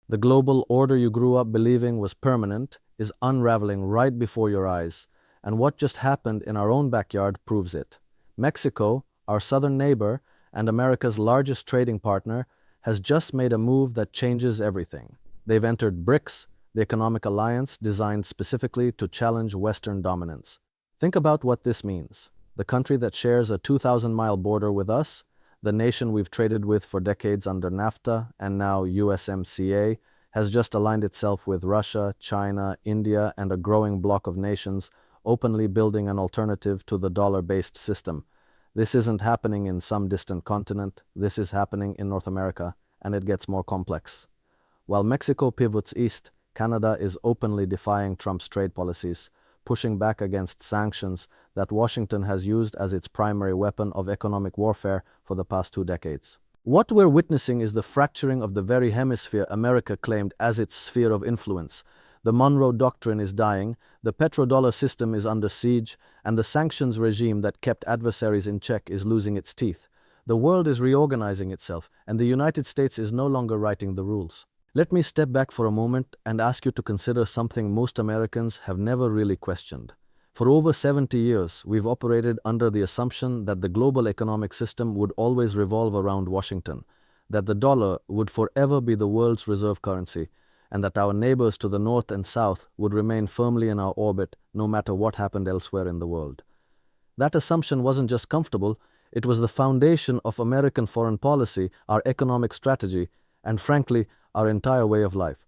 The global order you grew up believing was permanent is unraveling right before your eyes, and what just happened in our own backyard proves it. Mexico, our southern neighbor and America's largest trading partner, has just made a move that changes everything. They've entered BRICS, the economic alliance designed specifically to challenge Western dominance. Think about what this means. The country that shares a 2,000-mile border with us, the nation we've traded with for decades under NAFTA and now USMCA, has just aligned itself with Russia, China, India, and a growing bloc of nations, openly building an alternative to the dollar-based system. This isn't happening in some distant continent, this is happening in North America, and it gets more complex. While Mexico pivots east, Canada is openly defying Trump's trade policies, pushing back against sanctions that Washington has used as its primary weapon of economic warfare for the past 2 decades. What we're witnessing is the fracturing of the very hemisphere America claimed as its sphere of influence. The Monroe Doctrine is dying, the petrodollar system is under siege, and the sanctions regime that kept adversaries in check is losing its teeth. The world is reorganizing itself, and the United States is no longer writing the rules. Let me step back for a moment and ask you to consider something most Americans have never really questioned. For over 70 years, we've operated under the assumption that the global economic system would always revolve around Washington, that the dollar would forever be the world's reserve currency, and that our neighbors to the north and south would remain firmly in our orbit no matter what happened elsewhere in the world. That assumption wasn't just comfortable, it was the foundation of American foreign policy, our economic strategy, and frankly, our entire way of life.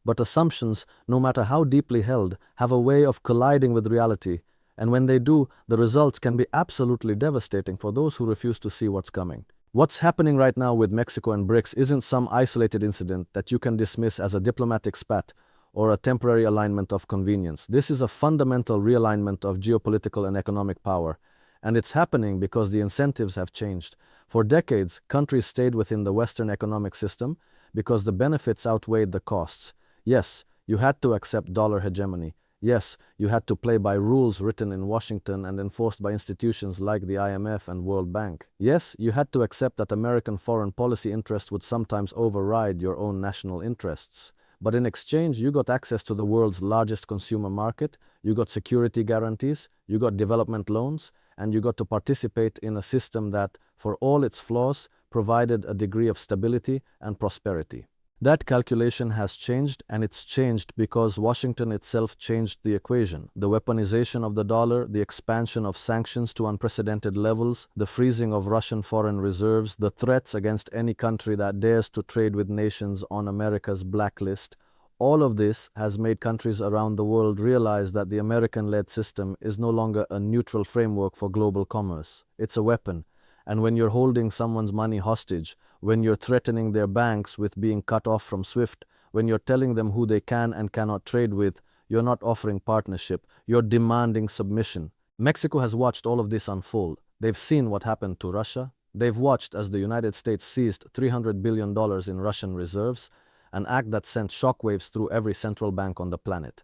But assumptions, no matter how deeply held, have a way of colliding with reality, and when they do, the results can be absolutely devastating for those who refuse to see what's coming. What's happening right now with Mexico and BRICS isn't some isolated incident that you can dismiss as a diplomatic spat or a temporary alignment of convenience. This is a fundamental realignment of geopolitical and economic power, and it's happening because the incentives have changed. For decades, countries stayed within the Western economic system because the benefits outweighed the costs. Yes, you had to accept dollar hegemony. Yes, you had to play by rules written in Washington and enforced by institutions like the IMF and World Bank. Yes, you had to accept that American foreign policy interests would sometimes override your own national interests. But in exchange, you got access to the world's largest consumer market, you got security guarantees, you got development loans, and you got to participate in a system that, for all its flaws, provided a degree of stability and prosperity. That calculation has changed, and it's changed because Washington itself changed the equation. The weaponization of the dollar, the expansion of sanctions to unprecedented levels, the freezing of Russian foreign reserves, the threats against any country that dares to trade with nations on America's blacklist, all of this has made countries around the world realize that the American-led system is no longer a neutral framework for global commerce. It's a weapon. And when you're holding someone's money hostage, when you're threatening their banks with being cut off from SWIFT, when you're telling them who they can and cannot trade with, you're not offering partnership, you're demanding submission. Mexico has watched all of this unfold. They've seen what happened to Russia. They've watched as the United States seized $300 billion in Russian reserves, an act that sent shockwaves through every central bank on the planet.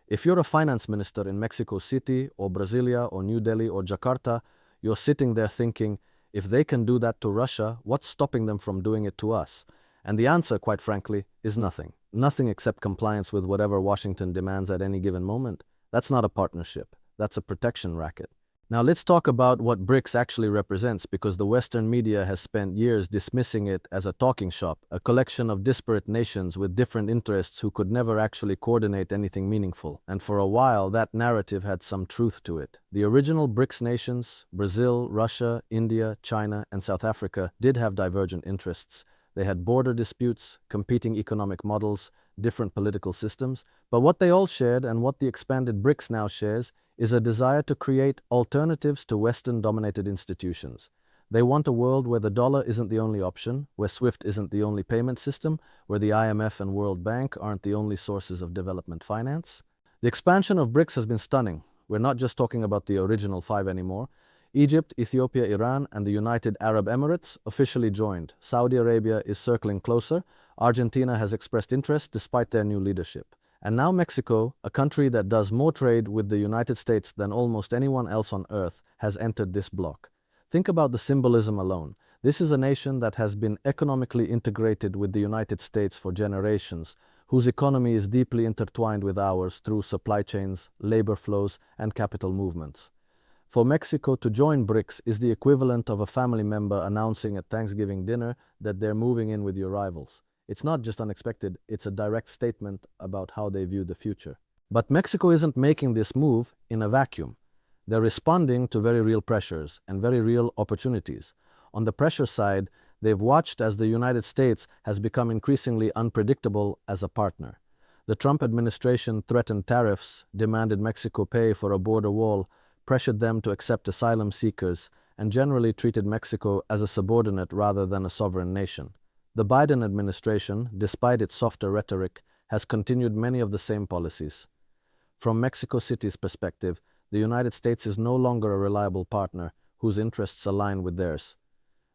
If you're a finance minister in Mexico City or Brasilia or New Delhi or Jakarta, you're sitting there thinking, if they can do that to Russia, what's stopping them from doing it to us? And the answer, quite frankly, is nothing. Nothing except compliance with whatever Washington demands at any given moment. That's not a partnership. That's a protection racket. Now let's talk about what BRICS actually represents, because the Western media has spent years dismissing it as a talking shop, a collection of disparate nations with different interests who could never actually coordinate anything meaningful. And for a while, that narrative had some truth to it. The original BRICS nations, Brazil, Russia, India, China, and South Africa, did have divergent interests. They had border disputes, competing economic models, different political systems, but what they all shared, and what the expanded BRICS now shares, is a desire to create alternatives to Western-dominated institutions. They want a world where the dollar isn't the only option, where SWIFT isn't the only payment system, where the IMF and World Bank aren't the only sources of development finance. The expansion of BRICS has been stunning. We're not just talking about the original 5 anymore. Egypt, Ethiopia, Iran, and the United Arab Emirates officially joined. Saudi Arabia is circling closer. Argentina has expressed interest despite their new leadership. And now Mexico, a country that does more trade with the United States than almost anyone else on earth, has entered this bloc. Think about the symbolism alone. This is a nation that has been economically integrated with the United States for generations, whose economy is deeply intertwined with ours through supply chains, labor flows, and capital movements. For Mexico to join BRICS is the equivalent of a family member announcing at Thanksgiving dinner that they're moving in with your rivals. It's not just unexpected, it's a direct statement about how they view the future. But Mexico isn't making this move in a vacuum. They're responding to very real pressures and very real opportunities. On the pressure side, they've watched as the United States has become increasingly unpredictable as a partner. The Trump administration threatened tariffs, demanded Mexico pay for a border wall, pressured them to accept asylum seekers, and generally treated Mexico as a subordinate rather than a sovereign nation. The Biden administration, despite its softer rhetoric, has continued many of the same policies. From Mexico City's perspective, the United States is no longer a reliable partner whose interests align with theirs.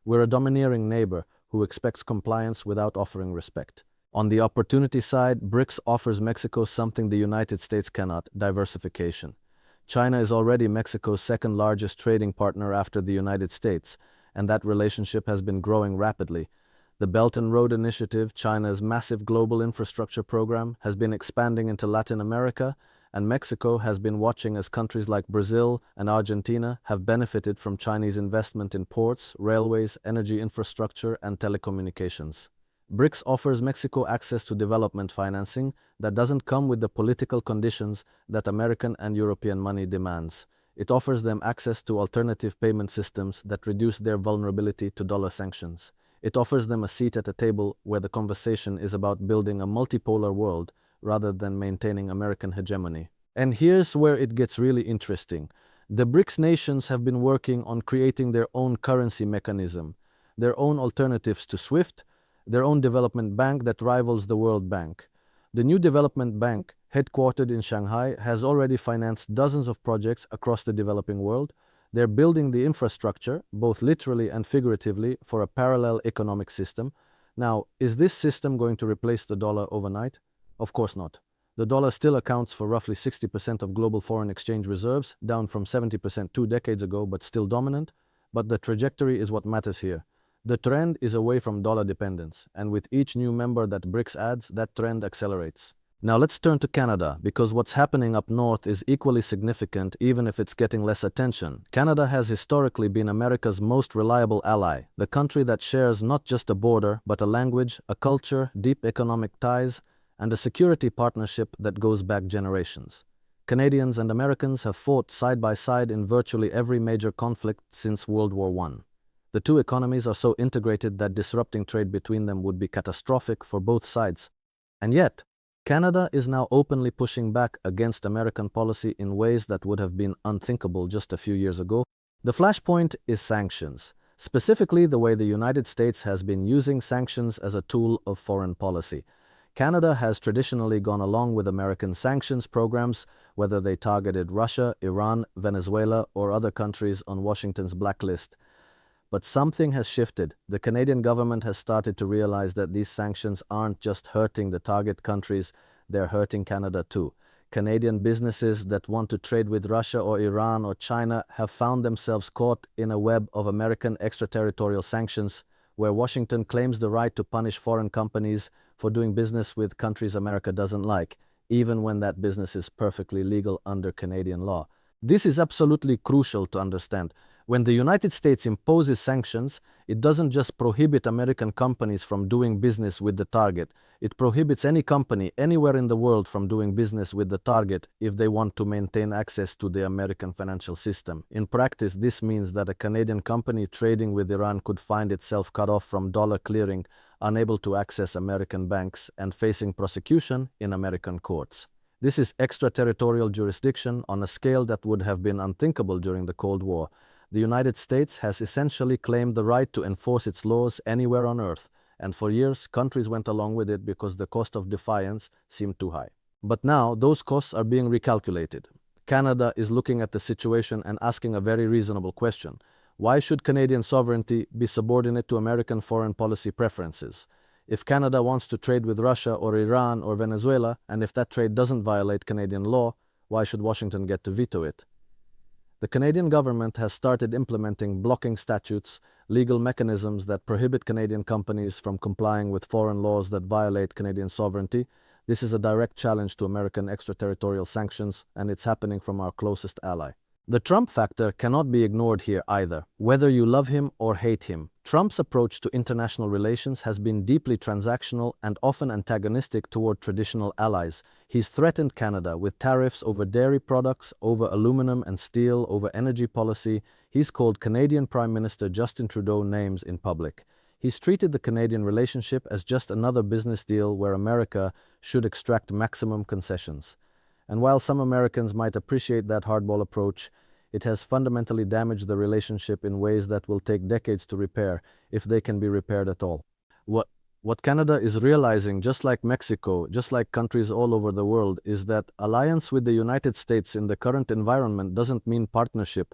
We're a domineering neighbor who expects compliance without offering respect. On the opportunity side, BRICS offers Mexico something the United States cannot: diversification. China is already Mexico's second largest trading partner after the United States, and that relationship has been growing rapidly. The Belt and Road Initiative, China's massive global infrastructure program, has been expanding into Latin America, and Mexico has been watching as countries like Brazil and Argentina have benefited from Chinese investment in ports, railways, energy infrastructure, and telecommunications. BRICS offers Mexico access to development financing that doesn't come with the political conditions that American and European money demands. It offers them access to alternative payment systems that reduce their vulnerability to dollar sanctions. It offers them a seat at a table where the conversation is about building a multipolar world rather than maintaining American hegemony. And here's where it gets really interesting. The BRICS nations have been working on creating their own currency mechanism, their own alternatives to SWIFT, their own development bank that rivals the World Bank. The new development bank, headquartered in Shanghai, has already financed dozens of projects across the developing world. They're building the infrastructure, both literally and figuratively, for a parallel economic system. Now, is this system going to replace the dollar overnight? Of course not. The dollar still accounts for roughly 60% of global foreign exchange reserves, down from 70% 2 decades ago, but still dominant. But the trajectory is what matters here. The trend is away from dollar dependence, and with each new member that BRICS adds, that trend accelerates. Now let's turn to Canada, because what's happening up north is equally significant, even if it's getting less attention. Canada has historically been America's most reliable ally, the country that shares not just a border, but a language, a culture, deep economic ties, and a security partnership that goes back generations. Canadians and Americans have fought side by side in virtually every major conflict since World War I. The two economies are so integrated that disrupting trade between them would be catastrophic for both sides. And yet, Canada is now openly pushing back against American policy in ways that would have been unthinkable just a few years ago. The flashpoint is sanctions, specifically the way the United States has been using sanctions as a tool of foreign policy. Canada has traditionally gone along with American sanctions programs, whether they targeted Russia, Iran, Venezuela, or other countries on Washington's blacklist. But something has shifted. The Canadian government has started to realize that these sanctions aren't just hurting the target countries, they're hurting Canada too. Canadian businesses that want to trade with Russia or Iran or China have found themselves caught in a web of American extraterritorial sanctions, where Washington claims the right to punish foreign companies for doing business with countries America doesn't like, even when that business is perfectly legal under Canadian law. This is absolutely crucial to understand. When the United States imposes sanctions, it doesn't just prohibit American companies from doing business with the target. It prohibits any company anywhere in the world from doing business with the target if they want to maintain access to the American financial system. In practice, this means that a Canadian company trading with Iran could find itself cut off from dollar clearing, unable to access American banks, and facing prosecution in American courts. This is extraterritorial jurisdiction on a scale that would have been unthinkable during the Cold War. The United States has essentially claimed the right to enforce its laws anywhere on Earth, and for years, countries went along with it because the cost of defiance seemed too high. But now, those costs are being recalculated. Canada is looking at the situation and asking a very reasonable question. Why should Canadian sovereignty be subordinate to American foreign policy preferences? If Canada wants to trade with Russia or Iran or Venezuela, and if that trade doesn't violate Canadian law, why should Washington get to veto it? The Canadian government has started implementing blocking statutes, legal mechanisms that prohibit Canadian companies from complying with foreign laws that violate Canadian sovereignty. This is a direct challenge to American extraterritorial sanctions, and it's happening from our closest ally. The Trump factor cannot be ignored here either. Whether you love him or hate him, Trump's approach to international relations has been deeply transactional and often antagonistic toward traditional allies. He's threatened Canada with tariffs over dairy products, over aluminum and steel, over energy policy. He's called Canadian Prime Minister Justin Trudeau names in public. He's treated the Canadian relationship as just another business deal where America should extract maximum concessions. And while some Americans might appreciate that hardball approach, it has fundamentally damaged the relationship in ways that will take decades to repair, if they can be repaired at all. What Canada is realizing, just like Mexico, just like countries all over the world, is that alliance with the United States in the current environment doesn't mean partnership.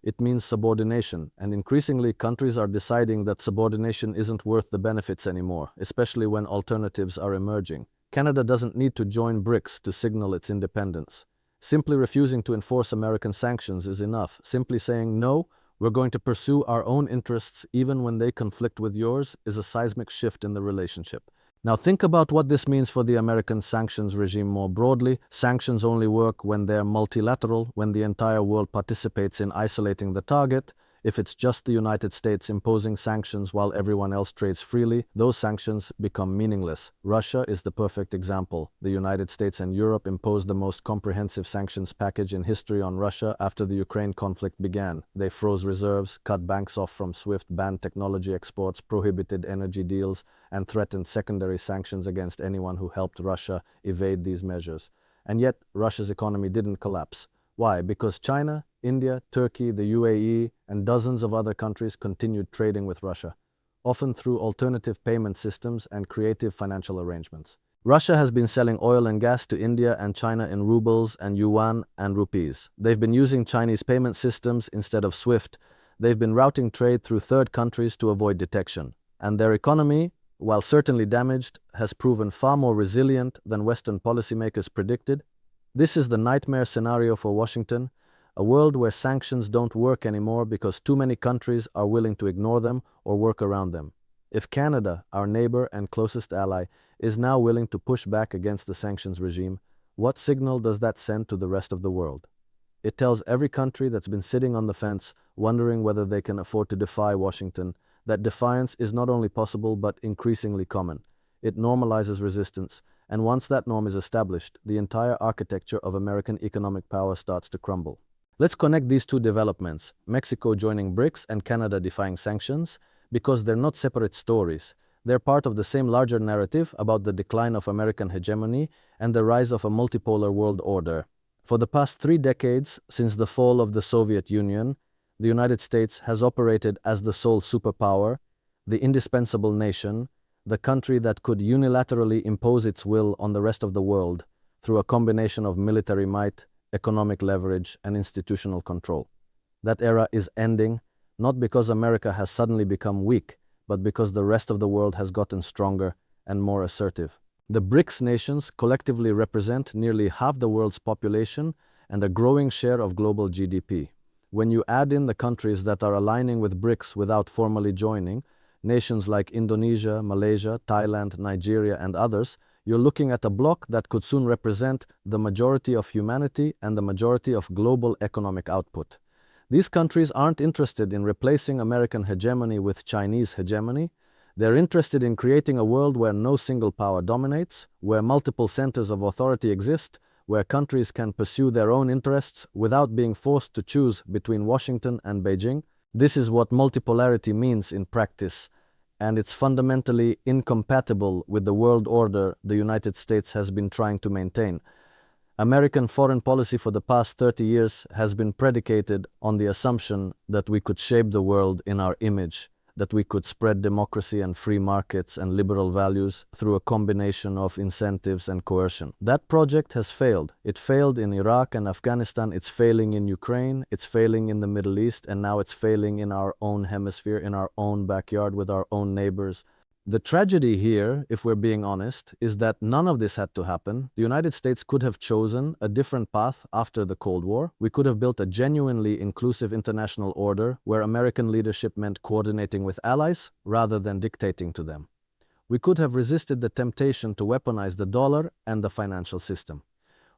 It means subordination, and increasingly countries are deciding that subordination isn't worth the benefits anymore, especially when alternatives are emerging. Canada doesn't need to join BRICS to signal its independence. Simply refusing to enforce American sanctions is enough. Simply saying, no, we're going to pursue our own interests even when they conflict with yours, is a seismic shift in the relationship. Now think about what this means for the American sanctions regime more broadly. Sanctions only work when they're multilateral, when the entire world participates in isolating the target. If it's just the United States imposing sanctions while everyone else trades freely, those sanctions become meaningless. Russia is the perfect example. The United States and Europe imposed the most comprehensive sanctions package in history on Russia after the Ukraine conflict began. They froze reserves, cut banks off from SWIFT, banned technology exports, prohibited energy deals, and threatened secondary sanctions against anyone who helped Russia evade these measures. And yet, Russia's economy didn't collapse. Why? Because China, India, Turkey, the UAE, and dozens of other countries continued trading with Russia, often through alternative payment systems and creative financial arrangements. Russia has been selling oil and gas to India and China in rubles and yuan and rupees. They've been using Chinese payment systems instead of SWIFT. They've been routing trade through third countries to avoid detection. And their economy, while certainly damaged, has proven far more resilient than Western policymakers predicted. This is the nightmare scenario for Washington, a world where sanctions don't work anymore because too many countries are willing to ignore them or work around them. If Canada, our neighbor and closest ally, is now willing to push back against the sanctions regime, what signal does that send to the rest of the world? It tells every country that's been sitting on the fence, wondering whether they can afford to defy Washington, that defiance is not only possible but increasingly common. It normalizes resistance, and once that norm is established, the entire architecture of American economic power starts to crumble. Let's connect these two developments, Mexico joining BRICS and Canada defying sanctions, because they're not separate stories. They're part of the same larger narrative about the decline of American hegemony and the rise of a multipolar world order. For the past 3 decades, since the fall of the Soviet Union, the United States has operated as the sole superpower, the indispensable nation, the country that could unilaterally impose its will on the rest of the world through a combination of military might, economic leverage, and institutional control. That era is ending, not because America has suddenly become weak, but because the rest of the world has gotten stronger and more assertive. The BRICS nations collectively represent nearly half the world's population and a growing share of global GDP. When you add in the countries that are aligning with BRICS without formally joining, nations like Indonesia, Malaysia, Thailand, Nigeria, and others, you're looking at a bloc that could soon represent the majority of humanity and the majority of global economic output. These countries aren't interested in replacing American hegemony with Chinese hegemony. They're interested in creating a world where no single power dominates, where multiple centers of authority exist, where countries can pursue their own interests without being forced to choose between Washington and Beijing. This is what multipolarity means in practice, and it's fundamentally incompatible with the world order the United States has been trying to maintain. American foreign policy for the past 30 years has been predicated on the assumption that we could shape the world in our image, that we could spread democracy and free markets and liberal values through a combination of incentives and coercion. That project has failed. It failed in Iraq and Afghanistan, it's failing in Ukraine, it's failing in the Middle East, and now it's failing in our own hemisphere, in our own backyard with our own neighbors. The tragedy here, if we're being honest, is that none of this had to happen. The United States could have chosen a different path after the Cold War. We could have built a genuinely inclusive international order where American leadership meant coordinating with allies rather than dictating to them. We could have resisted the temptation to weaponize the dollar and the financial system.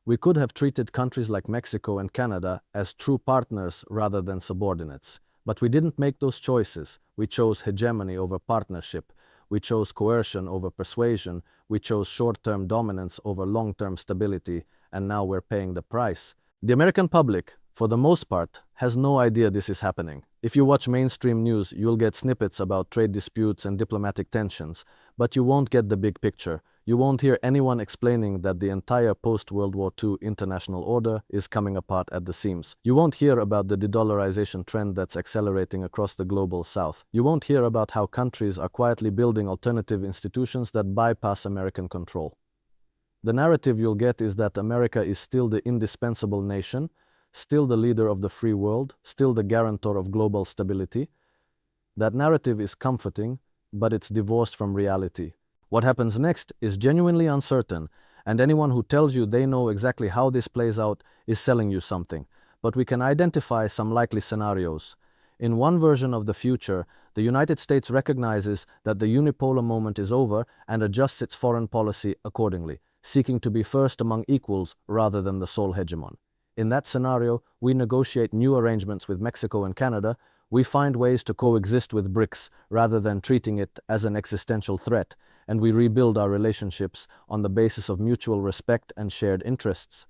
We could have treated countries like Mexico and Canada as true partners rather than subordinates. But we didn't make those choices. We chose hegemony over partnership. We chose coercion over persuasion. We chose short-term dominance over long-term stability, and now we're paying the price. The American public, for the most part, has no idea this is happening. If you watch mainstream news, you'll get snippets about trade disputes and diplomatic tensions, but you won't get the big picture. You won't hear anyone explaining that the entire post-World War II international order is coming apart at the seams. You won't hear about the de-dollarization trend that's accelerating across the global south. You won't hear about how countries are quietly building alternative institutions that bypass American control. The narrative you'll get is that America is still the indispensable nation, still the leader of the free world, still the guarantor of global stability. That narrative is comforting, but it's divorced from reality. What happens next is genuinely uncertain, and anyone who tells you they know exactly how this plays out is selling you something. But we can identify some likely scenarios. In one version of the future, the United States recognizes that the unipolar moment is over and adjusts its foreign policy accordingly, seeking to be first among equals rather than the sole hegemon. In that scenario, we negotiate new arrangements with Mexico and Canada. We find ways to coexist with BRICS rather than treating it as an existential threat, and we rebuild our relationships on the basis of mutual respect and shared interests.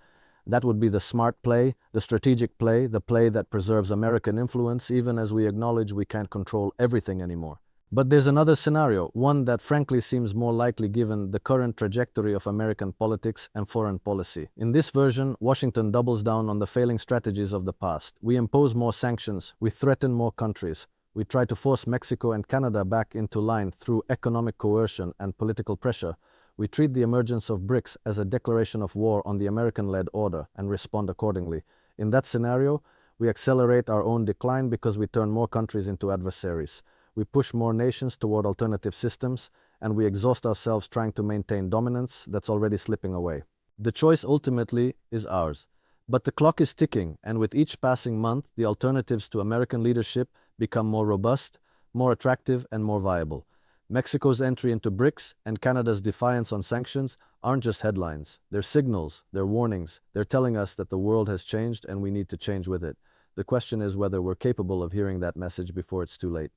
That would be the smart play, the strategic play, the play that preserves American influence even as we acknowledge we can't control everything anymore. But there's another scenario, one that frankly seems more likely given the current trajectory of American politics and foreign policy. In this version, Washington doubles down on the failing strategies of the past. We impose more sanctions, we threaten more countries, we try to force Mexico and Canada back into line through economic coercion and political pressure. We treat the emergence of BRICS as a declaration of war on the American-led order and respond accordingly. In that scenario, we accelerate our own decline because we turn more countries into adversaries. We push more nations toward alternative systems, and we exhaust ourselves trying to maintain dominance that's already slipping away. The choice ultimately is ours. But the clock is ticking, and with each passing month, the alternatives to American leadership become more robust, more attractive, and more viable. Mexico's entry into BRICS and Canada's defiance on sanctions aren't just headlines. They're signals, they're warnings. They're telling us that the world has changed and we need to change with it. The question is whether we're capable of hearing that message before it's too late.